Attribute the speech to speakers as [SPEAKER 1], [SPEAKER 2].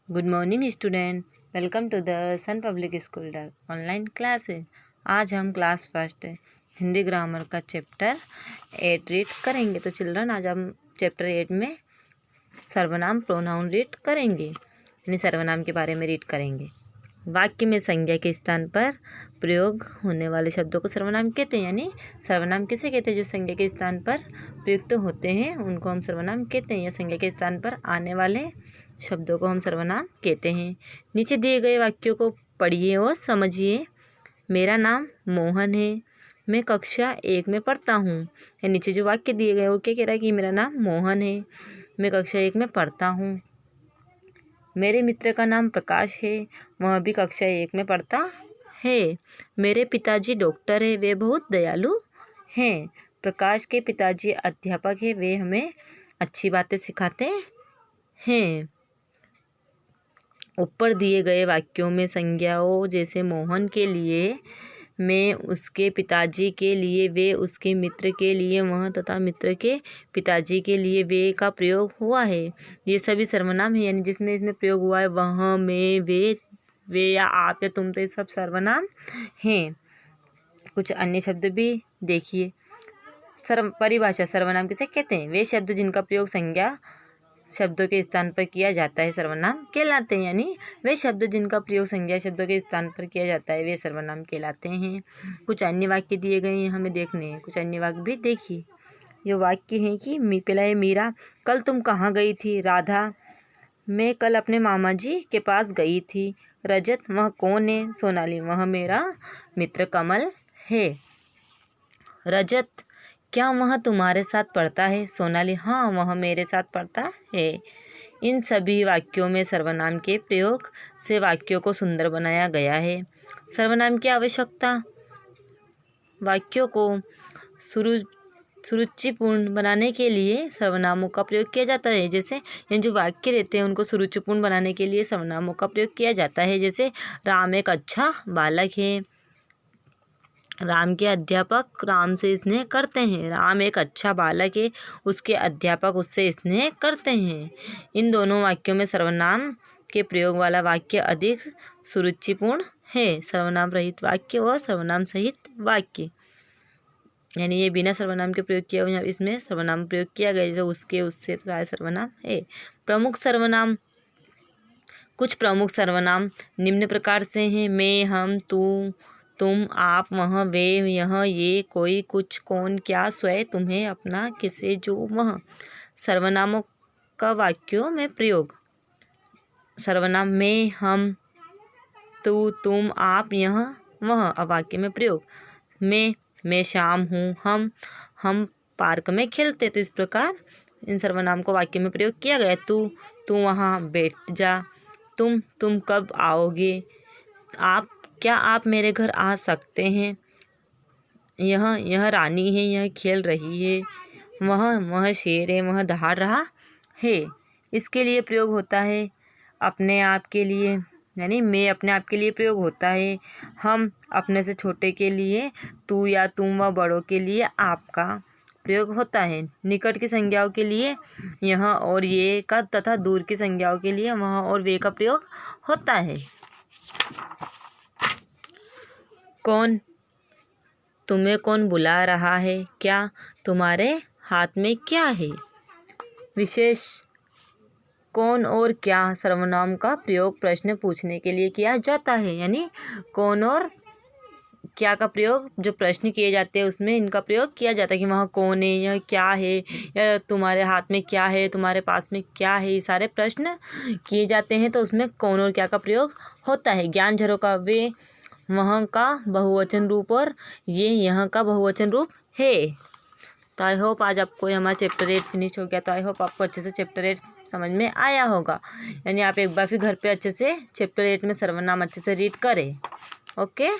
[SPEAKER 1] Good morning student, welcome to the Sun public school online classes. आज हम class first Hindi grammar का chapter 8 read करेंगे। तो children, आज हम चैप्टर 8 में सर्वनाम प्रोनाउन रीड करेंगे, यानी सर्वनाम के बारे में रीड करेंगे। वाक्य में संज्ञा के स्थान पर प्रयोग होने वाले शब्दों को सर्वनाम कहते हैं। यानी सर्वनाम किसे कहते हैं? जो संज्ञा के स्थान पर प्रयुक्त होते हैं उनको हम सर्वनाम कहते हैं, या संज्ञा के स्थान पर आने वाले शब्दों को हम सर्वनाम कहते हैं। नीचे दिए गए वाक्यों को पढ़िए और समझिए। मेरा नाम मोहन है, मैं कक्षा 1 में पढ़ता हूँ। नीचे जो वाक्य दिए गए वो क्या कह रहा है कि मेरा नाम मोहन है, मैं कक्षा 1 में पढ़ता हूँ। मेरे मित्र का नाम प्रकाश है, वह भी कक्षा 1 में पढ़ता है। मेरे पिताजी डॉक्टर है, वे बहुत दयालु हैं। प्रकाश के पिताजी अध्यापक है, वे हमें अच्छी बातें सिखाते हैं। ऊपर दिए गए वाक्यों में संज्ञाओं जैसे मोहन के लिए मैं, उसके पिताजी के लिए वे, उसके मित्र के लिए वह तथा मित्र के पिताजी के लिए वे का प्रयोग हुआ है। ये सभी सर्वनाम है, यानी जिसमें इसमें प्रयोग हुआ है वह, मैं, वे या आप या तुम, तो ये सब सर्वनाम हैं। कुछ अन्य शब्द भी देखिए। परिभाषा: सर्वनाम किसे कहते हैं? वे शब्द जिनका प्रयोग संज्ञा शब्दों के स्थान पर किया जाता है सर्वनाम कहलाते हैं। यानी वे शब्द जिनका प्रयोग संज्ञा शब्दों के स्थान पर किया जाता है वे सर्वनाम कहलाते हैं। कुछ अन्य वाक्य दिए गए हैं, हमें देखने हैं। कुछ अन्य वाक्य भी देखिए। ये वाक्य है कि पहला है मीरा, कल तुम कहाँ गई थी? राधा, मैं कल अपने मामा जी के पास गई थी। रजत, वह कौन है? सोनाली, वह मेरा मित्र कमल है। रजत, क्या वह तुम्हारे साथ पढ़ता है? सोनाली, हाँ, वह मेरे साथ पढ़ता है। इन सभी वाक्यों में सर्वनाम के प्रयोग से वाक्यों को सुंदर बनाया गया है। सर्वनाम की आवश्यकता: वाक्यों को सुरुचिपूर्ण बनाने के लिए सर्वनामों का प्रयोग किया जाता है। जैसे ये जो वाक्य रहते हैं उनको सुरुचिपूर्ण बनाने के लिए सर्वनामों का प्रयोग किया जाता है। जैसे राम एक अच्छा बालक है, राम के अध्यापक राम से स्नेह करते हैं। राम एक अच्छा बालक है, उसके अध्यापक उससे स्नेह करते हैं। इन दोनों वाक्यों में सर्वनाम के प्रयोग वाला वाक्य अधिक सुरुचिपूर्ण है। सर्वनाम रहित वाक्य और सर्वनाम सहित वाक्य, यानी ये बिना सर्वनाम के प्रयोग किया हुआ, इसमें सर्वनाम प्रयोग किया गया जैसे उसके, उससे, तो सर्वनाम है। प्रमुख सर्वनाम: कुछ प्रमुख सर्वनाम निम्न प्रकार से हैं: मैं, हम, तू, तुम, आप, वह, वे, यह, ये, कोई, कुछ, कौन, क्या, स्वयं, तुम्हें, अपना, किसे, जो, वह। सर्वनामों का वाक्यों में प्रयोग: सर्वनाम मैं, हम, तू, तुम, आप, यह, वह। अब वाक्य में प्रयोग: मैं शाम हूँ, हम पार्क में खेलते। तो इस प्रकार इन सर्वनाम को वाक्य में प्रयोग किया गया। तू वहाँ बैठ जा। तुम कब आओगे? आप, क्या आप मेरे घर आ सकते हैं? यह रानी है, यह खेल रही है। वह शेर है, वह दहाड़ रहा है। इसके लिए प्रयोग होता है अपने आप के लिए, यानी मैं अपने आप के लिए प्रयोग होता है। हम अपने से छोटे के लिए तू या तुम, व बड़ों के लिए आपका प्रयोग होता है। निकट की संज्ञाओं के लिए यह और ये का, तथा दूर की संज्ञाओं के लिए वह और वे का प्रयोग होता है। कौन, तुम्हें कौन बुला रहा है? क्या, तुम्हारे हाथ में क्या है? विशेष: कौन और क्या सर्वनाम का प्रयोग प्रश्न पूछने के लिए किया जाता है। यानी कौन और क्या का प्रयोग जो प्रश्न किए जाते हैं उसमें इनका प्रयोग किया जाता है कि वहाँ कौन है, यह क्या है, या तुम्हारे हाथ में क्या है, तुम्हारे पास में क्या है। ये सारे प्रश्न किए जाते हैं तो उसमें कौन और क्या का प्रयोग होता है। ज्ञान झरोका: वे, वहाँ का बहुवचन रूप और ये यहाँ का बहुवचन रूप है। तो आई होप आज आपको हमारा चैप्टर 8 फिनिश हो गया। तो आई होप आपको अच्छे से चैप्टर 8 समझ में आया होगा। यानी आप एक बार फिर घर पे अच्छे से चैप्टर 8 में सर्वनाम अच्छे से रीड करें। ओके।